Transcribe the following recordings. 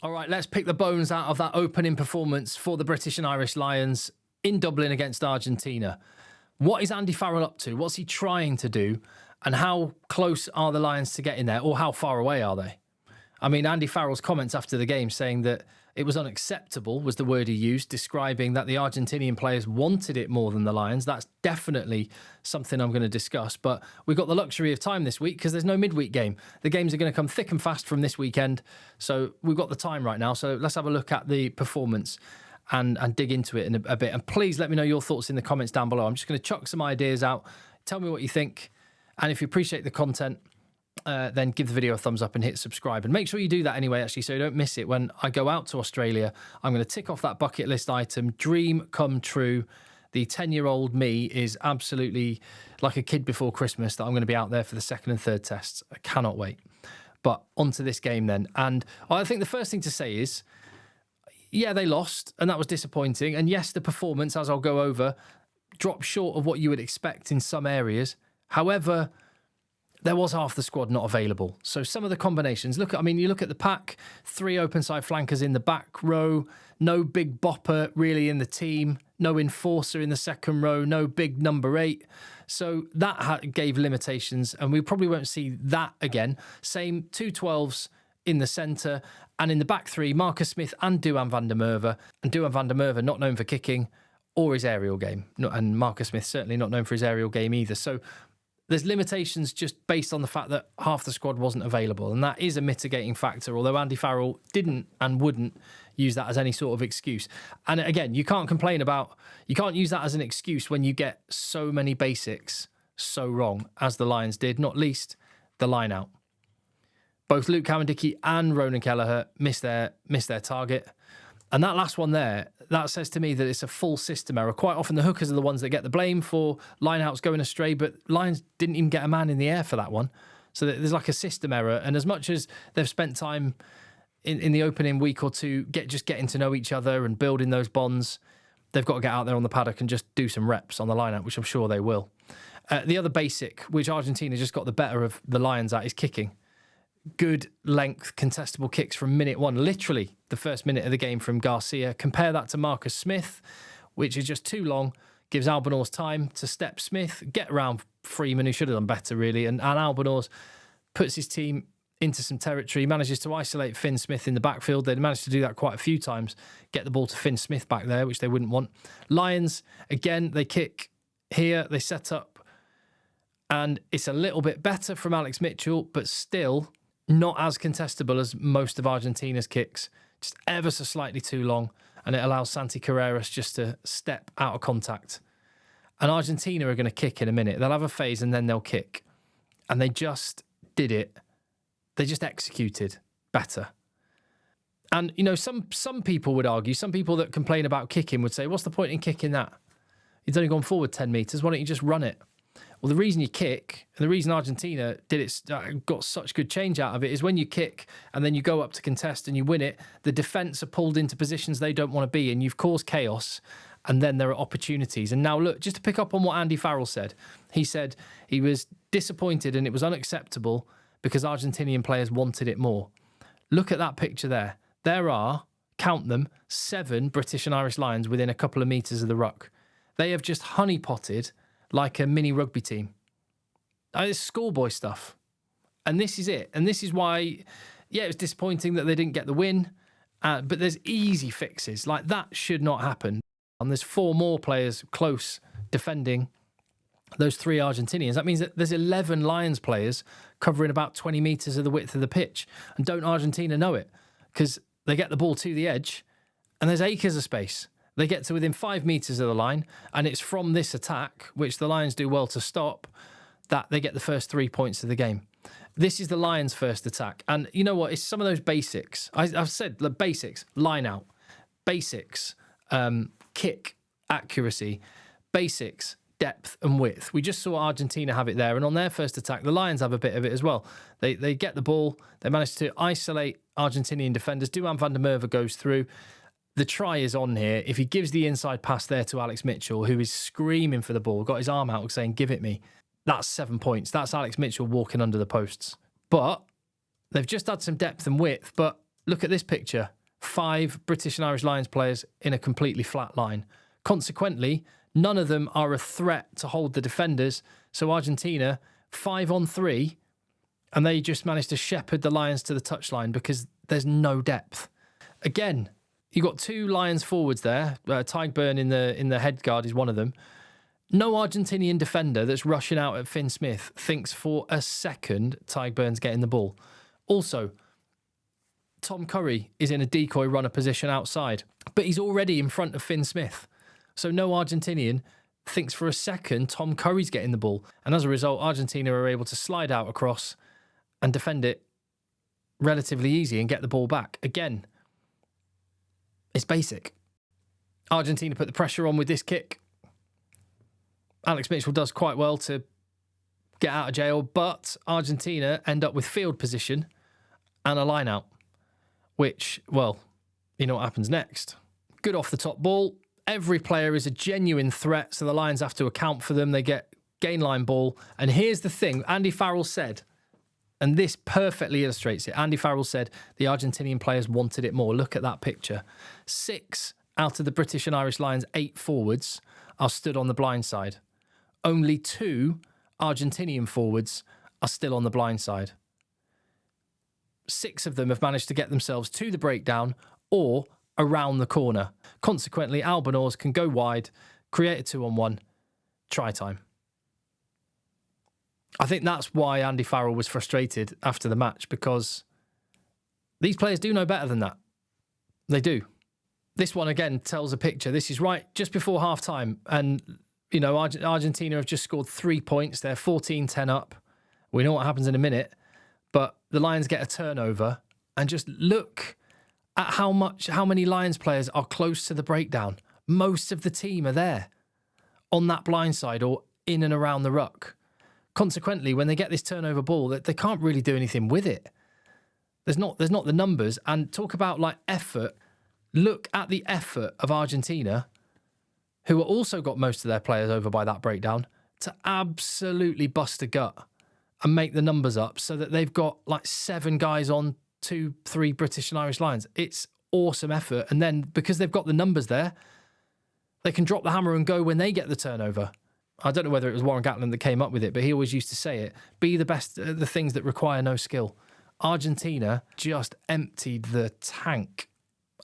All right, let's pick the bones out of that opening performance for the British and Irish Lions in Dublin against Argentina. What is Andy Farrell up to? What's he trying to do? And how close are the Lions to getting there? Or how far away are they? I mean, Andy Farrell's comments after the game saying that it was unacceptable was the word he used, describing that the Argentinian players wanted it more than the Lions. That's definitely something I'm going to discuss. But we've got the luxury of time this week because there's no midweek game. The games are going to come thick and fast from this weekend. So we've got the time right now. So let's have a look at the performance and dig into it in a bit. And please let me know your thoughts in the comments down below. I'm just going to chuck some ideas out. Tell me what you think. And if you appreciate the content, then give the video a thumbs up and hit subscribe. And make sure you do that anyway, actually, so you don't miss it. When I go out to Australia, I'm going to tick off that bucket list item. Dream come true. The 10-year-old me is absolutely like a kid before Christmas that I'm going to be out there for the second and third tests. I cannot wait. But on to this game then. And I think the first thing to say is, yeah, they lost, and that was disappointing. And yes, the performance, as I'll go over, dropped short of what you would expect in some areas. However, there was half the squad not available. So some of the combinations, you look at the pack, 3 open side flankers in the back row, no big bopper really in the team, no enforcer in the second row, no big number 8. So that gave limitations, and we probably won't see that again. Same 2 12s in the centre, and in the back 3, Marcus Smith and Duhan van der Merwe. And Duhan van der Merwe not known for kicking or his aerial game. And Marcus Smith certainly not known for his aerial game either. So there's limitations just based on the fact that half the squad wasn't available. And that is a mitigating factor, although Andy Farrell didn't and wouldn't use that as any sort of excuse. And again, you can't use that as an excuse when you get so many basics so wrong, as the Lions did, not least the line out. Both Luke Cowan-Dickie and Ronan Kelleher missed their target. And that last one there, that says to me that it's a full system error. Quite often the hookers are the ones that get the blame for lineouts going astray, but Lions didn't even get a man in the air for that one. So there's like a system error. And as much as they've spent time in the opening week or two getting to know each other and building those bonds, they've got to get out there on the paddock and just do some reps on the lineout, which I'm sure they will. The other basic, which Argentina just got the better of the Lions at, is kicking. Good length contestable kicks from minute 1, literally the first minute of the game from Garcia. Compare that to Marcus Smith, which is just too long, gives Albanors time to step Smith, get around Freeman, who should have done better really, and Albanors puts his team into some territory, manages to isolate Finn Smith in the backfield. They managed to do that quite a few times, get the ball to Finn Smith back there, which they wouldn't want. Lions, again, they kick here, they set up, and it's a little bit better from Alex Mitchell, but still not as contestable as most of Argentina's kicks. Just ever so slightly too long, and it allows Santi Carreras just to step out of contact. And Argentina are going to kick in a minute. They'll have a phase and then they'll kick. And they just did it. They just executed better. And, some people would argue, some people that complain about kicking would say, what's the point in kicking that? You've only gone forward 10 metres. Why don't you just run it? Well, the reason you kick, and the reason Argentina got such good change out of it, is when you kick and then you go up to contest and you win it, the defence are pulled into positions they don't want to be in. You've caused chaos, and then there are opportunities. And now look, just to pick up on what Andy Farrell said, he said he was disappointed and it was unacceptable because Argentinian players wanted it more. Look at that picture there. There are, count them, 7 British and Irish Lions within a couple of metres of the ruck. They have just honeypotted like a mini rugby team. It's schoolboy stuff. And this is it. And this is why, it was disappointing that they didn't get the win. But there's easy fixes. Like, that should not happen. And there's 4 more players close defending those 3 Argentinians. That means that there's 11 Lions players covering about 20 metres of the width of the pitch. And don't Argentina know it? Because they get the ball to the edge and there's acres of space. They get to within 5 metres of the line, and it's from this attack, which the Lions do well to stop, that they get the first 3 points of the game. This is the Lions' first attack. And you know what? It's some of those basics. I've said the basics, line out, basics, kick, accuracy, basics, depth and width. We just saw Argentina have it there. And on their first attack, the Lions have a bit of it as well. They get the ball. They manage to isolate Argentinian defenders. Duhan van der Merwe goes through. The try is on here. If he gives the inside pass there to Alex Mitchell, who is screaming for the ball, got his arm out saying, give it me. That's 7 points. That's Alex Mitchell walking under the posts. But they've just had some depth and width, but Look at this picture. 5 British and Irish Lions players in a completely flat line. Consequently, none of them are a threat to hold the defenders. So Argentina, 5-on-3, and they just managed to shepherd the Lions to the touchline because there's no depth. Again, you've got 2 Lions forwards there. Tygburn in the head guard is one of them. No Argentinian defender that's rushing out at Finn Smith thinks for a second Tygburn's getting the ball. Also, Tom Curry is in a decoy runner position outside, but he's already in front of Finn Smith. So no Argentinian thinks for a second Tom Curry's getting the ball. And as a result, Argentina are able to slide out across and defend it relatively easy and get the ball back. Again, it's basic. Argentina put the pressure on with this kick. Alex Mitchell does quite well to get out of jail, but Argentina end up with field position and a line out, which, well, you know what happens next. Good off the top ball. Every player is a genuine threat, so the Lions have to account for them. They get gain line ball. And here's the thing Andy Farrell said, and this perfectly illustrates it. Andy Farrell said the Argentinian players wanted it more. Look at that picture. 6 out of the British and Irish Lions 8 forwards are stood on the blind side. Only 2 Argentinian forwards are still on the blind side. 6 of them have managed to get themselves to the breakdown or around the corner. Consequently, Albanors can go wide, create a 2-on-1, try time. I think that's why Andy Farrell was frustrated after the match, because these players do know better than that. They do. This one, again, tells a picture. This is right just before half-time, and you know, Argentina have just scored 3 points. They're 14-10 up. We know what happens in a minute. But the Lions get a turnover. And just look at how many Lions players are close to the breakdown. Most of the team are there on that blind side or in and around the ruck. Consequently, when they get this turnover ball, they can't really do anything with it. There's not the numbers. And talk about like effort. Look at the effort of Argentina, who have also got most of their players over by that breakdown, to absolutely bust a gut and make the numbers up so that they've got like 7 guys on 2-3 British and Irish Lions. It's awesome effort. And then because they've got the numbers there, they can drop the hammer and go when they get the turnover. I don't know whether it was Warren Gatland that came up with it, but he always used to say it. Be the best at the things that require no skill. Argentina just emptied the tank.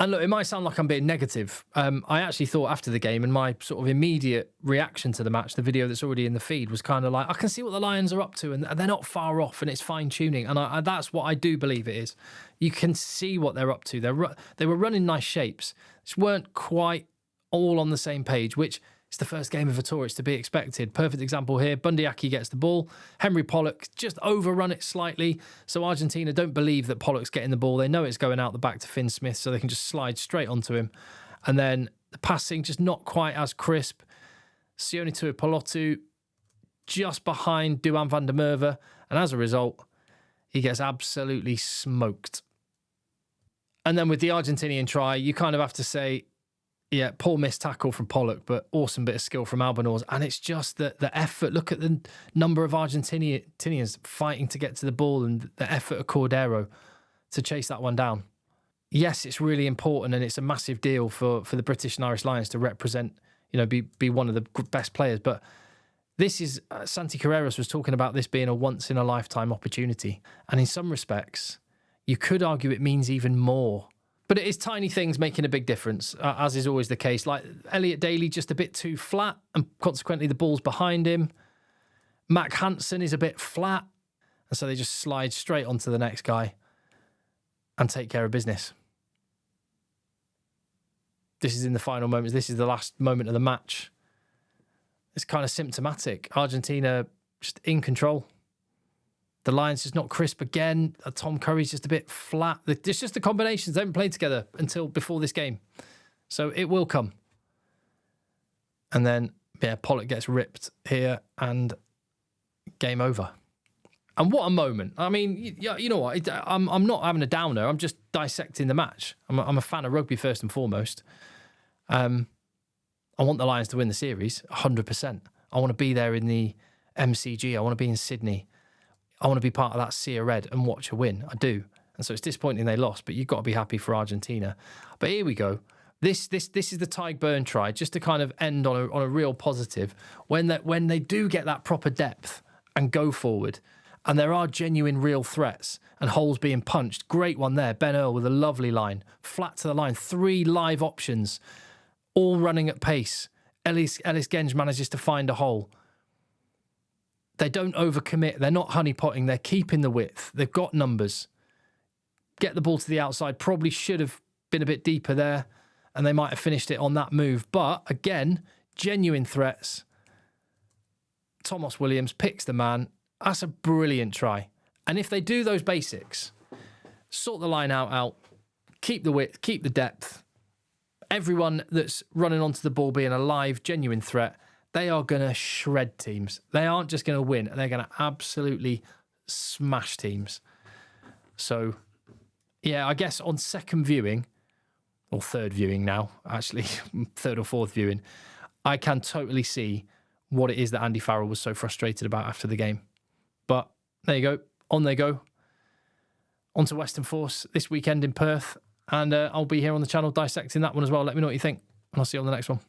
And look, it might sound like I'm being negative. I actually thought after the game, and my sort of immediate reaction to the match, the video that's already in the feed, was kind of like, I can see what the Lions are up to, and they're not far off, and it's fine-tuning. And that's what I do believe it is. You can see what they're up to. They were running nice shapes. Just weren't quite all on the same page, which is the first game of a tour. It's to be expected. Perfect example here. Bundyaki gets the ball. Henry Pollock just overrun it slightly. So Argentina don't believe that Pollock's getting the ball. They know it's going out the back to Finn Smith, so they can just slide straight onto him. And then the passing just not quite as crisp. Sione Tuipulotu just behind Duan van der Merwe. And as a result, he gets absolutely smoked. And then with the Argentinian try, you kind of have to say, yeah, poor missed tackle from Pollock, but awesome bit of skill from Albanors. And it's just the effort. Look at the number of Argentinians fighting to get to the ball and the effort of Cordero to chase that one down. Yes, it's really important and it's a massive deal for the British and Irish Lions to represent, be one of the best players. But this is, Santi Carreras was talking about this being a once-in-a-lifetime opportunity. And in some respects, you could argue it means even more. But it is tiny things making a big difference, as is always the case. Like Elliot Daly just a bit too flat, and consequently the ball's behind him. Mac Hansen is a bit flat, and so they just slide straight onto the next guy and take care of business. This is in the final moments. This is the last moment of the match. It's kind of symptomatic. Argentina just in control. The Lions just not crisp again. Tom Curry's just a bit flat. It's just the combinations. They haven't played together until before this game. So it will come. And then, Pollock gets ripped here and game over. And what a moment. I mean, you know what? I'm not having a downer. I'm just dissecting the match. I'm a fan of rugby first and foremost. I want the Lions to win the series, 100%. I want to be there in the MCG. I want to be in Sydney. I want to be part of that sea of red and watch a win. I do. And so it's disappointing they lost, but you've got to be happy for Argentina. But here we go. This is the Tyke Burn try, just to kind of end on a real positive. When they do get that proper depth and go forward, and there are genuine real threats and holes being punched. Great one there. Ben Earl with a lovely line. Flat to the line. 3 live options, all running at pace. Ellis Genge manages to find a hole. They don't overcommit. They're not honeypotting. They're keeping the width. They've got numbers. Get the ball to the outside. Probably should have been a bit deeper there, and they might have finished it on that move. But again, genuine threats. Thomas Williams picks the man. That's a brilliant try. And if they do those basics, sort the line out, keep the width, keep the depth, everyone that's running onto the ball being a live, genuine threat, they are going to shred teams. They aren't just going to win. They're going to absolutely smash teams. So, yeah, I guess on second viewing, or third viewing now, actually, third or fourth viewing, I can totally see what it is that Andy Farrell was so frustrated about after the game. But there you go. On they go. On to Western Force this weekend in Perth. And I'll be here on the channel dissecting that one as well. Let me know what you think. And I'll see you on the next one.